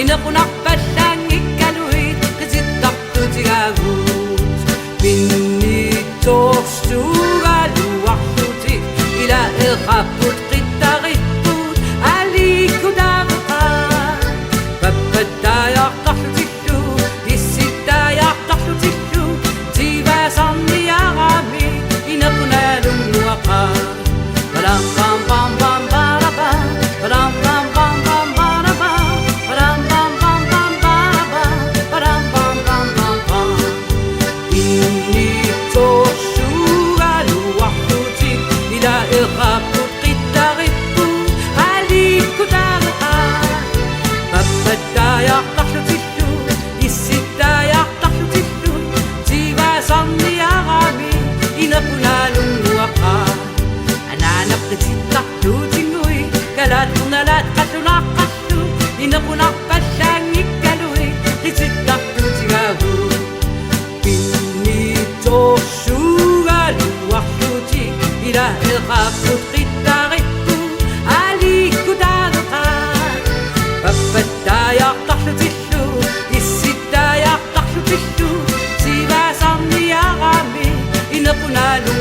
inapunakpalangikkaloit qisittartutigaguut minni torsugaluarlutik ila eqapput qittarittuut aliikkudaaqqa pappattaayartarlutillu issittaayartarlutillu tivasarniarami inapunaalunnuaqa palam pam pam pam parapa palam pam pam pam parapa palam pam pam pam parapa palam pam pam pam pam inni torsugaluarlutik ila eqapput qittarittuut aliikkudaaqqa pappattaayartarlutillu issittaayartarlutillu tivasarniarami inapunaalunnuaqa ananaqtittartuutingui kalaatqunalaat qallunaaqqallu inapunarpallaangikkalui qisittartuutigagu pinni torsugaluarlutik ila eqapput qittarittuut aliikkutaaqa pappattaayartarlutillu issittaayartarlutillu tivasarniarami inapunaalu